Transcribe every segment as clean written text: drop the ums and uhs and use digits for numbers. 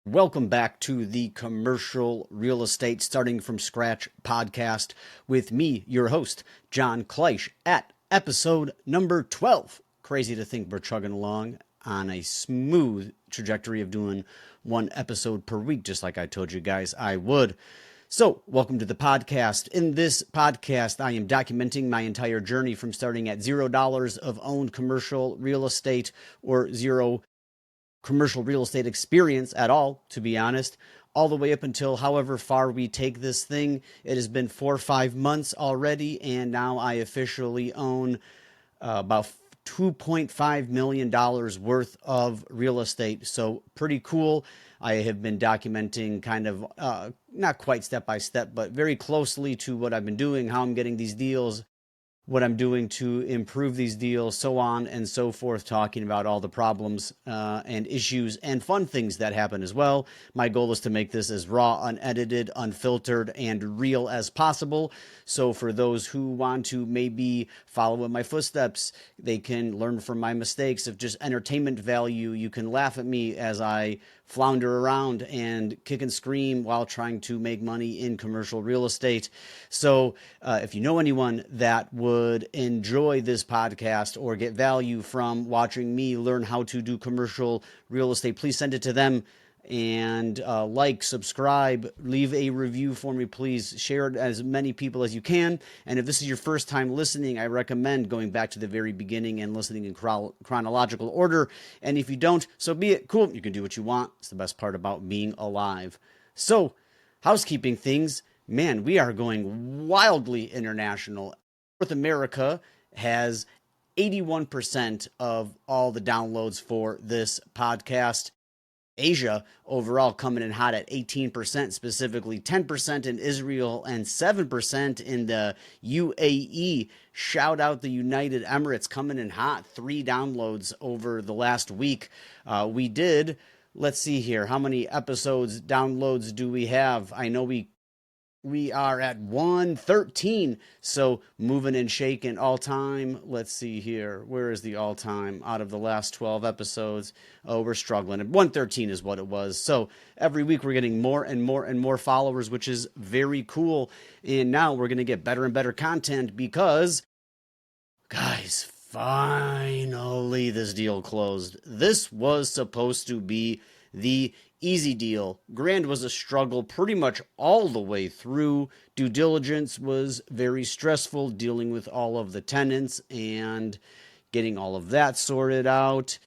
Welcome back to the Commercial Real Estate Starting from Scratch podcast with me, your host, John Kleisch, at episode number 12. Crazy to think we're chugging along on a smooth trajectory of doing one episode per week, just like I told you guys I would. So, welcome to the podcast. In this podcast, I am documenting my entire journey from starting at $0 of owned commercial real estate or zero commercial real estate experience at all, to be honest, all the way up until however far we take this thing. It has been 4 or 5 months already, and now I officially own about $2.5 million worth of real estate. So pretty cool. I have been documenting kind of, not quite step by step, but very closely to what I've been doing, how I'm getting these deals, what I'm doing to improve these deals, so on and so forth, talking about all the problems and issues and fun things that happen as well. My goal is to make this as raw, unedited, unfiltered, and real as possible. So for those who want to maybe follow in my footsteps, they can learn from my mistakes of just entertainment value. You can laugh at me as I flounder around and kick and scream while trying to make money in commercial real estate. So if you know anyone that would enjoy this podcast or get value from watching me learn how to do commercial real estate, please send it to them. And like, subscribe, leave a review for me, please. Share it as many people as you can. And if this is your first time listening, I recommend going back to the very beginning and listening in chronological order. And if you don't, so be it. Cool. You can do what you want. It's the best part about being alive. So, housekeeping things. Man, we are going wildly international. North America has 81% of all the downloads for this podcast. Asia overall coming in hot at 18%, specifically 10% in Israel and 7% in the UAE. Shout out the United Emirates coming in hot. 3 downloads over the last week. We did, let's see here, how many episodes, downloads do we have? I know we are at 113, so moving and shaking all time. Let's see here. Where is the all time out of the last 12 episodes? Oh, we're struggling. 113 is what it was. So every week we're getting more and more and more followers, which is very cool. And now we're going to get better and better content because, guys, finally this deal closed. This was supposed to be the easy deal. Grand was a struggle pretty much all the way through. Due diligence was very stressful, dealing with all of the tenants and getting all of that sorted out.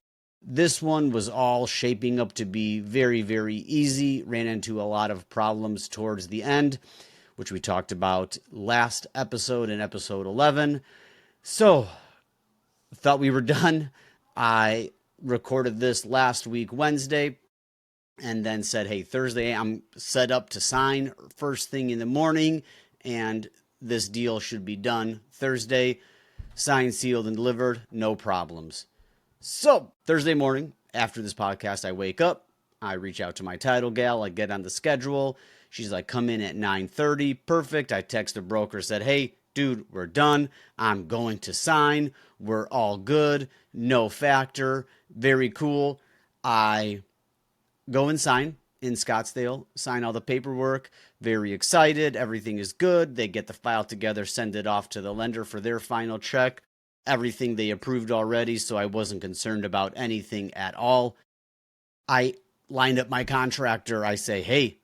This one was all shaping up to be very, very easy. Ran into a lot of problems towards the end, which we talked about last episode in episode 11. So, thought we were done. I recorded this last week, Wednesday, and then said, hey, Thursday I'm set up to sign first thing in the morning, and this deal should be done Thursday. Signed, sealed, and delivered, no problems. So Thursday morning, after this podcast, I wake up, I reach out to my title gal, I get on the schedule. She's like, come in at 9:30. Perfect. I text the broker, said, hey, dude, we're done. I'm going to sign. We're all good. No factor. Very cool. I go and sign in Scottsdale, sign all the paperwork. Very excited. Everything is good. They get the file together, send it off to the lender for their final check. Everything they approved already, so I wasn't concerned about anything at all. I lined up my contractor. I say, hey,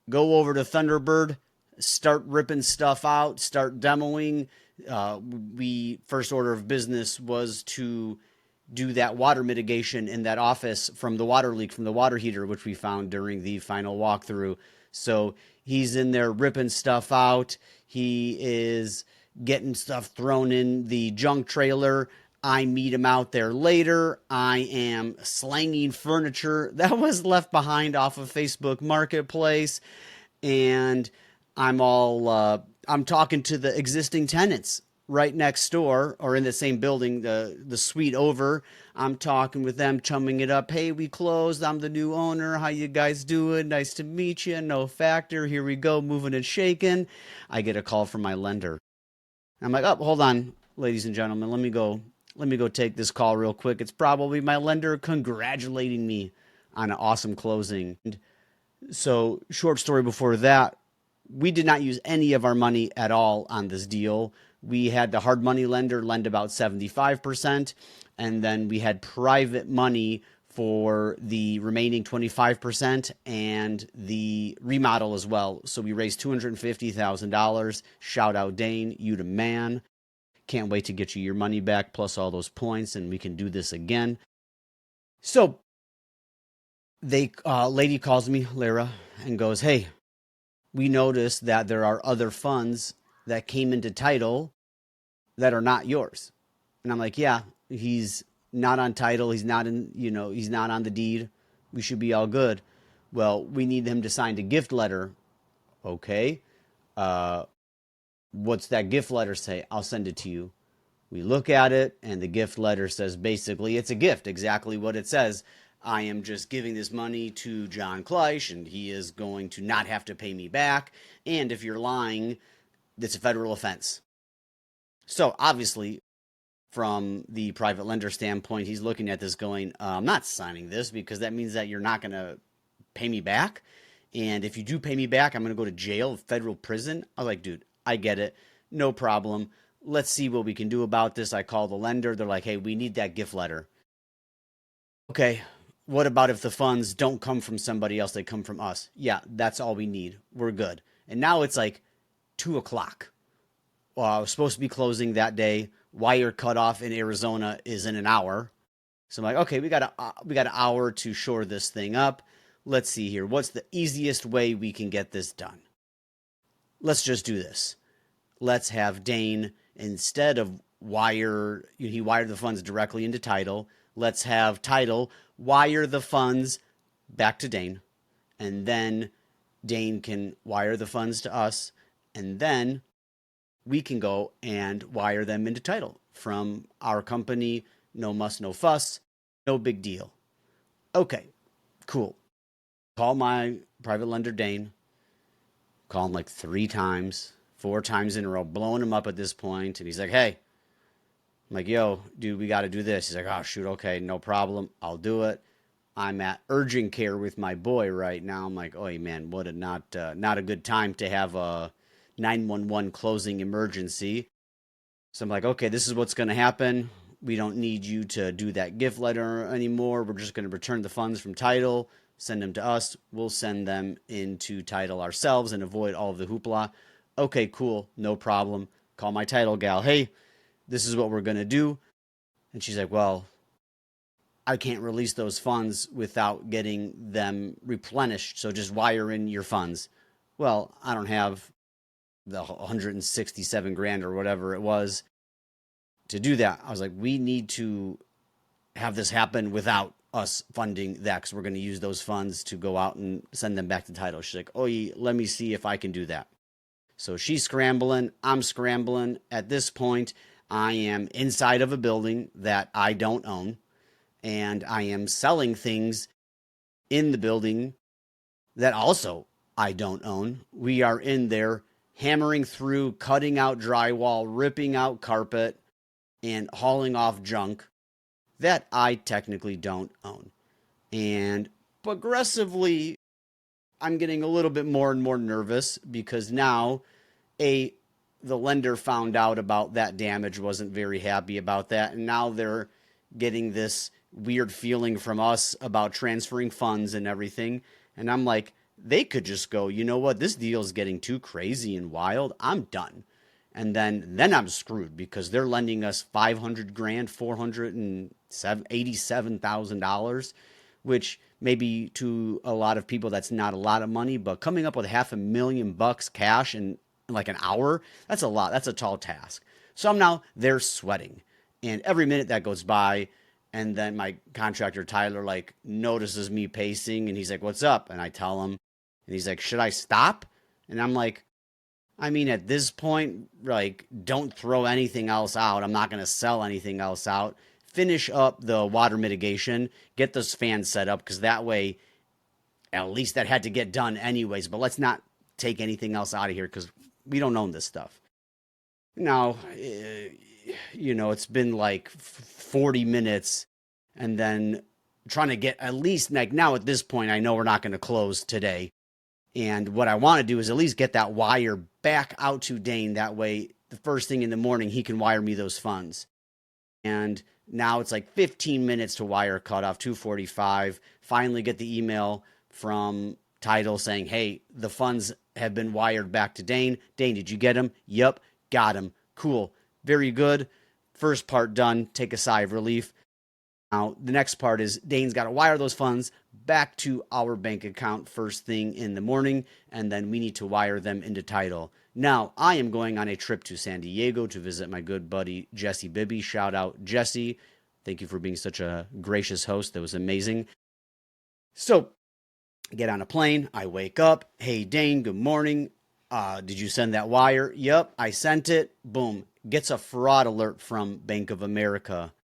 go over to Thunderbird, start ripping stuff out, start demoing. First order of business was to do that water mitigation in that office from the water leak from the water heater, which we found during the final walkthrough. So he's in there ripping stuff out. He is getting stuff thrown in the junk trailer. I meet him out there later. I am slanging furniture that was left behind off of Facebook Marketplace. And I'm talking to the existing tenants right next door or in the same building, the suite over. I'm talking with them, chumming it up. Hey, we closed. I'm the new owner. How you guys doing? Nice to meet you. No factor. Here we go. Moving and shaking. I get a call from my lender. I'm like, oh, hold on, ladies and gentlemen. Let me go take this call real quick. It's probably my lender congratulating me on an awesome closing. So, short story before that, we did not use any of our money at all on this deal. We had the hard money lender lend about 75%, and then we had private money for the remaining 25% and the remodel as well. So we raised $250,000. Shout out Dane, you the man. Can't wait to get you your money back plus all those points, and we can do this again. So they lady calls me, Lara, and goes, "Hey, we noticed that there are other funds that came into title that are not yours." And I'm like, "Yeah, he's not on title. He's not in, he's not on the deed. We should be all good." "Well, we need him to sign a gift letter." "Okay. Uh, what's that gift letter say?" "I'll send it to you." We look at it, and the gift letter says basically it's a gift, exactly what it says. I am just giving this money to John Kleisch, and he is going to not have to pay me back. And if you're lying, it's a federal offense. So obviously, from the private lender standpoint, he's looking at this going, I'm not signing this because that means that you're not going to pay me back. And if you do pay me back, I'm going to go to jail, federal prison. I was like, dude, I get it. No problem. Let's see what we can do about this. I call the lender. They're like, hey, we need that gift letter. Okay, what about if the funds don't come from somebody else? They come from us. Yeah, that's all we need. We're good. And now it's like 2 o'clock. Well, I was supposed to be closing that day. Wire cutoff in Arizona is in an hour. So I'm like, okay, we got an hour to shore this thing up. Let's see here. What's the easiest way we can get this done? Let's just do this. Let's have Dane, instead of he wired the funds directly into title. Let's have title wire the funds back to Dane. And then Dane can wire the funds to us. And then we can go and wire them into title from our company. No muss, no fuss. No big deal. Okay, cool. Call my private lender, Dane. Call him like 3 times, 4 times in a row, blowing him up at this point. And he's like, hey. I'm like, yo, dude, we got to do this. He's like, oh, shoot, okay, no problem. I'll do it. I'm at urgent care with my boy right now. I'm like, oh, man, what a not a good time to have a 911 closing emergency. So I'm like, okay, this is what's going to happen. We don't need you to do that gift letter anymore. We're just going to return the funds from title, send them to us. We'll send them into title ourselves and avoid all of the hoopla. Okay, cool, no problem. Call my title gal. Hey, this is what we're going to do. And she's like, well, I can't release those funds without getting them replenished. So just wire in your funds. Well, I don't have the 167 grand or whatever it was to do that. I was like, we need to have this happen without us funding that because we're going to use those funds to go out and send them back to title. She's like, oh, let me see if I can do that. So she's scrambling. I'm scrambling. At this point, I am inside of a building that I don't own, and I am selling things in the building that also I don't own. We are in there hammering through, cutting out drywall, ripping out carpet, and hauling off junk that I technically don't own. And progressively, I'm getting a little bit more and more nervous because now, the lender found out about that damage, wasn't very happy about that, and now they're getting this weird feeling from us about transferring funds and everything. And I'm like, they could just go, you know what, this deal is getting too crazy and wild. I'm done. And then I'm screwed because they're lending us 500 grand, $487,000, which maybe to a lot of people that's not a lot of money, but coming up with $500,000 cash in like an hour, that's a lot. That's a tall task. So I'm now there sweating, and every minute that goes by, and then my contractor Tyler like notices me pacing, and he's like, "What's up?" And I tell him, and he's like, "Should I stop?" And I'm like, I mean, at this point, like, don't throw anything else out. I'm not going to sell anything else out. Finish up the water mitigation, get those fans set up, because that way, at least that had to get done anyways. But let's not take anything else out of here because we don't own this stuff. Now, it's been like 40 minutes, and then trying to get at least, like, now at this point, I know we're not going to close today. And what I want to do is at least get that wire back out to Dane. That way, the first thing in the morning, he can wire me those funds. And now it's like 15 minutes to wire cutoff, 2:45. Finally get the email from Title saying, hey, the funds have been wired back to Dane. Dane, did you get them? Yep, got them. Cool. Very good. First part done. Take a sigh of relief. Now, the next part is Dane's got to wire those funds back to our bank account first thing in the morning, and then we need to wire them into Title. Now, I am going on a trip to San Diego to visit my good buddy Jesse Bibby. Shout out, Jesse. Thank you for being such a gracious host. That was amazing. So, I get on a plane. I wake up. Hey, Dane, good morning. Did you send that wire? Yep, I sent it. Boom. Gets a fraud alert from Bank of America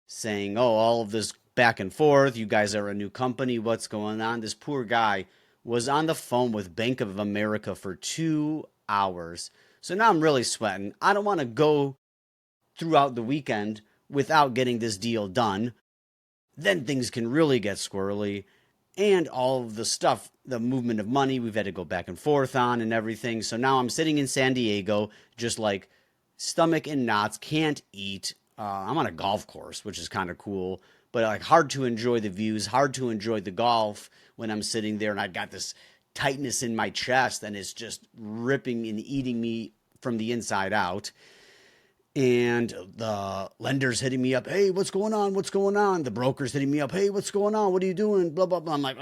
saying, oh, all of this back and forth. You guys are a new company. What's going on? This poor guy was on the phone with Bank of America for 2 hours. So now I'm really sweating. I don't want to go throughout the weekend without getting this deal done. Then things can really get squirrely. And all of the stuff, the movement of money, we've had to go back and forth on and everything. So now I'm sitting in San Diego, just like stomach in knots, can't eat. I'm on a golf course, which is kind of cool, but like hard to enjoy the views, hard to enjoy the golf when I'm sitting there and I've got this tightness in my chest and it's just ripping and eating me from the inside out. And the lender's hitting me up. Hey, what's going on? What's going on? The broker's hitting me up. Hey, what's going on? What are you doing? Blah, blah, blah. I'm like,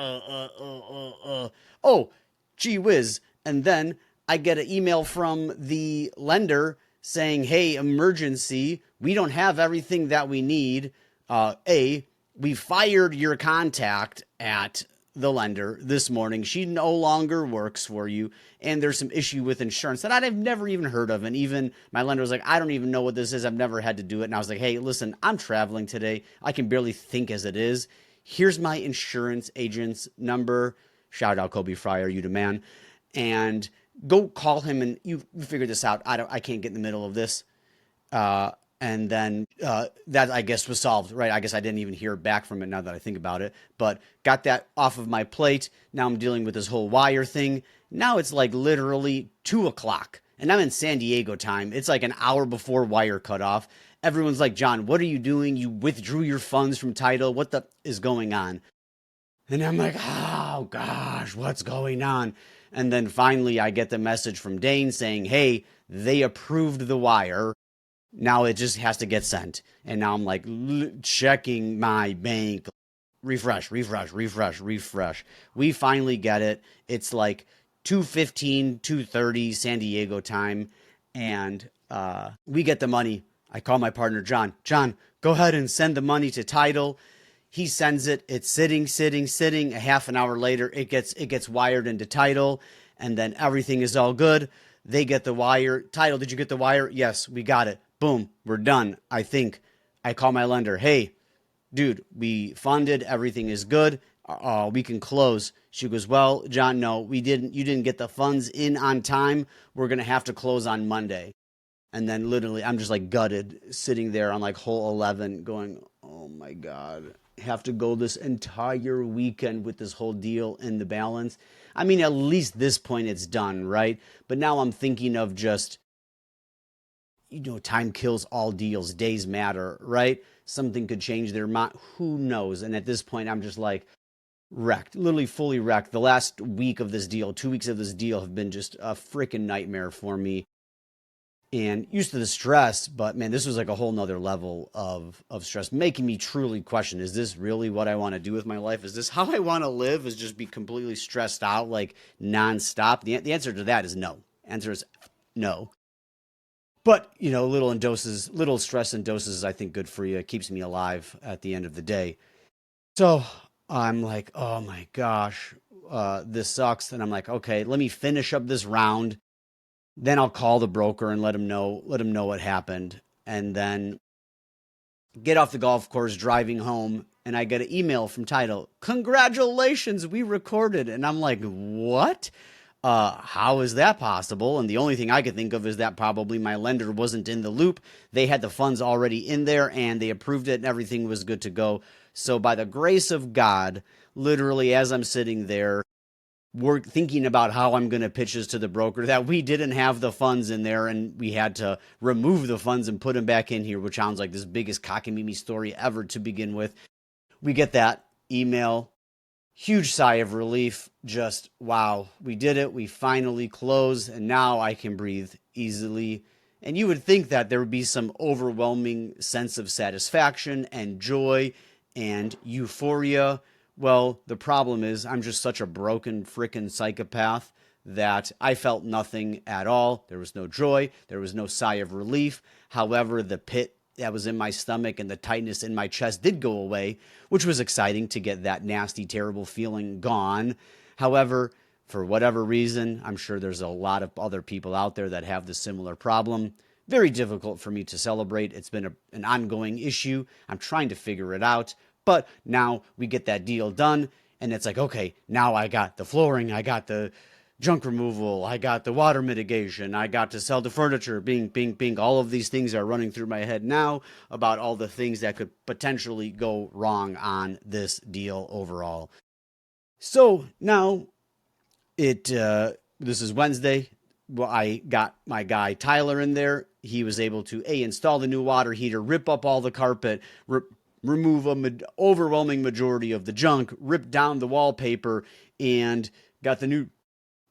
Oh, gee whiz. And then I get an email from the lender saying, hey, emergency. We don't have everything that we need. We fired your contact at the lender this morning. She no longer works for you, and there's some issue with insurance that I've never even heard of. And even my lender was like, I don't even know what this is. I've never had to do it. And I was like, hey, listen, I'm traveling today. I can barely think as it is. Here's my insurance agent's number. Shout out Kobe Fryer, you the man. And go call him and you figure this out. I can't get in the middle of this. And then that, I guess, was solved, right? I guess I didn't even hear back from it now that I think about it. But got that off of my plate. Now I'm dealing with this whole wire thing. Now it's like literally 2 o'clock. And I'm in San Diego time. It's like an hour before wire cutoff. Everyone's like, John, what are you doing? You withdrew your funds from Title. What the is going on? And I'm like, oh, gosh, what's going on? And then finally I get the message from Dane saying, hey, they approved the wire. Now it just has to get sent. And now I'm like checking my bank. Refresh. We finally get it. It's like 2:15, 2:30 San Diego time. And we get the money. I call my partner, John. John, go ahead and send the money to Title. He sends it. It's sitting. A half an hour later, it gets wired into Title. And then everything is all good. They get the wire. Title, did you get the wire? Yes, we got it. Boom, we're done. I think I call my lender. Hey, dude, we funded. Everything is good. We can close. She goes, well, John, no, you didn't get the funds in on time. We're going to have to close on Monday. And then literally I'm just like gutted sitting there on like hole 11 going, oh my God, have to go this entire weekend with this whole deal in the balance. I mean, at least this point it's done, right? But now I'm thinking of just, time kills all deals. Days matter, right? Something could change their mind. Who knows? And at this point, I'm just like wrecked, literally fully wrecked. The last week of this deal, 2 weeks of this deal have been just a freaking nightmare for me. And used to the stress, but man, this was like a whole nother level of stress, making me truly question, is this really what I want to do with my life? Is this how I want to live? Is just be completely stressed out, like nonstop? The answer to that is no. Answer is no. But, little stress in doses is, I think, good for you. It keeps me alive at the end of the day. So I'm like, oh my gosh, this sucks. And I'm like, okay, let me finish up this round. Then I'll call the broker and let him know what happened. And then get off the golf course, driving home, and I get an email from Title. Congratulations, we recorded. And I'm like, what? How is that possible? And the only thing I could think of is that probably my lender wasn't in the loop. They had the funds already in there and they approved it and everything was good to go. So by the grace of God, literally as I'm sitting there, thinking about how I'm going to pitch this to the broker, that we didn't have the funds in there and we had to remove the funds and put them back in here, which sounds like this biggest cockamamie story ever to begin with. We get that email, huge sigh of relief, just wow, we did it, we finally closed, and now I can breathe easily. And you would think that there would be some overwhelming sense of satisfaction and joy and euphoria. Well, the problem is I'm just such a broken frickin' psychopath that I felt nothing at all. There was no joy. There was no sigh of relief. However, the pit that was in my stomach and the tightness in my chest did go away, which was exciting to get that nasty, terrible feeling gone. However, for whatever reason, I'm sure there's a lot of other people out there that have the similar problem. Very difficult for me to celebrate. It's been an ongoing issue. I'm trying to figure it out. But now we get that deal done, and it's like, okay, now I got the flooring, I got the junk removal, I got the water mitigation, I got to sell the furniture, bing, bing, bing. All of these things are running through my head now about all the things that could potentially go wrong on this deal overall. So now this is Wednesday. Well, I got my guy Tyler in there. He was able to install the new water heater, rip up all the carpet, remove an overwhelming majority of the junk, rip down the wallpaper, and got the new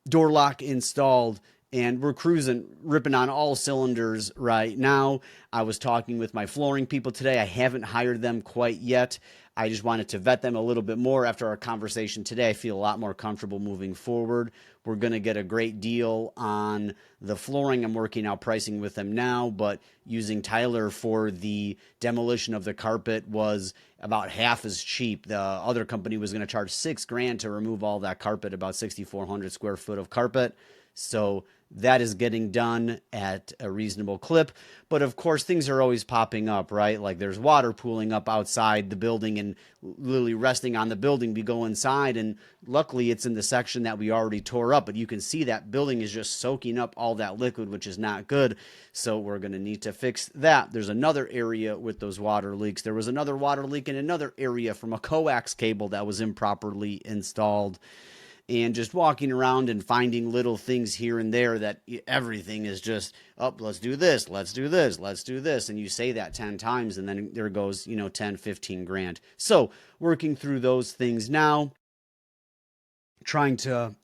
door lock installed. And we're cruising, ripping on all cylinders right now. I was talking with my flooring people today. I haven't hired them quite yet. I just wanted to vet them a little bit more after our conversation today. I feel a lot more comfortable moving forward. We're going to get a great deal on the flooring. I'm working out pricing with them now, but using Tyler for the demolition of the carpet was about half as cheap. The other company was going to charge $6,000 to remove all that carpet, about 6,400 square foot of carpet. So that is getting done at a reasonable clip. But of course, things are always popping up, right? Like there's water pooling up outside the building and literally resting on the building. We go inside, and luckily it's in the section that we already tore up, but you can see that building is just soaking up all that liquid, which is not good. So we're going to need to fix that. There's another area with those water leaks. There was another water leak in another area from a coax cable that was improperly installed. And just walking around and finding little things here and there that everything is just, oh, let's do this, let's do this, let's do this. And you say that 10 times and then there goes, 10, 15 grand. So working through those things now, trying to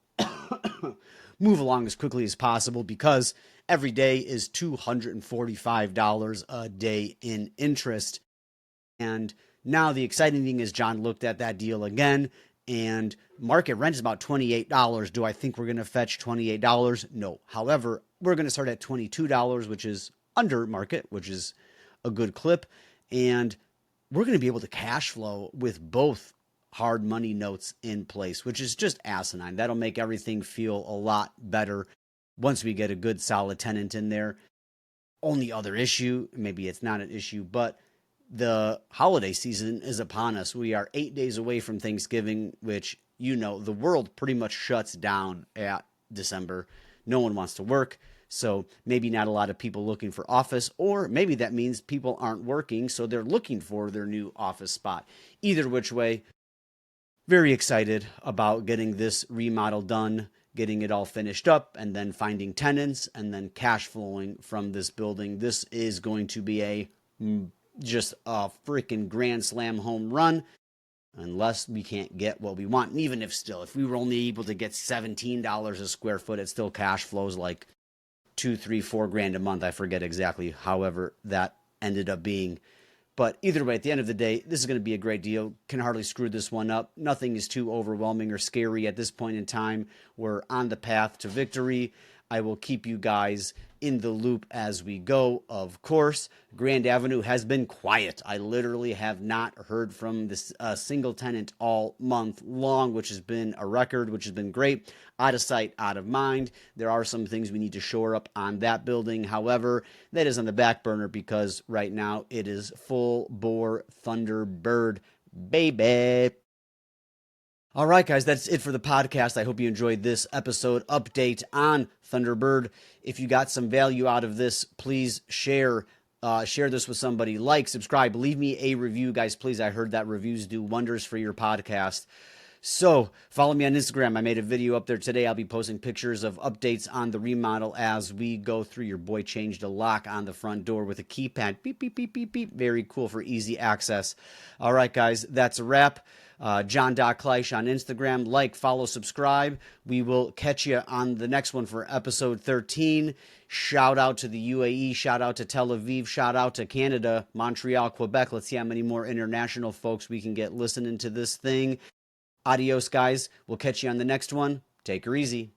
move along as quickly as possible because every day is $245 a day in interest. And now the exciting thing is John looked at that deal again, and market rent is about $28. Do I think we're going to fetch $28? No. However, we're going to start at $22, which is under market, which is a good clip. And we're going to be able to cash flow with both hard money notes in place, which is just asinine. That'll make everything feel a lot better once we get a good solid tenant in there. Only other issue, maybe it's not an issue, but the holiday season is upon us. We are 8 days away from Thanksgiving, which, the world pretty much shuts down at December. No one wants to work, so maybe not a lot of people looking for office, or maybe that means people aren't working, so they're looking for their new office spot. Either which way, very excited about getting this remodel done, getting it all finished up, and then finding tenants, and then cash flowing from this building. This is going to be just a freaking grand slam home run, unless we can't get what we want. And even if we were only able to get $17 a square foot, it still cash flows like $2, $3, $4 a month. I forget exactly, however that ended up being. But either way, at the end of the day, this is going to be a great deal. Can hardly screw this one up. Nothing is too overwhelming or scary at this point in time. We're on the path to victory. I will keep you guys in the loop as we go, of course. Grand Avenue has been quiet. I literally have not heard from this single tenant all month long, which has been a record, which has been great. Out of sight, out of mind. There are some things we need to shore up on that building. However, that is on the back burner because right now it is full bore Thunderbird, baby. All right, guys, that's it for the podcast. I hope you enjoyed this episode update on Thunderbird. If you got some value out of this, please share Share this with somebody. Like, subscribe, leave me a review, guys, please. I heard that reviews do wonders for your podcast. So follow me on Instagram. I made a video up there today. I'll be posting pictures of updates on the remodel as we go through. Your boy changed a lock on the front door with a keypad. Beep, beep, beep, beep, beep. Very cool for easy access. All right, guys, that's a wrap. John.Kleisch on Instagram. Like, follow, subscribe. We will catch you on the next one for episode 13. Shout out to the UAE. Shout out to Tel Aviv. Shout out to Canada, Montreal, Quebec. Let's see how many more international folks we can get listening to this thing. Adios, guys. We'll catch you on the next one. Take her easy.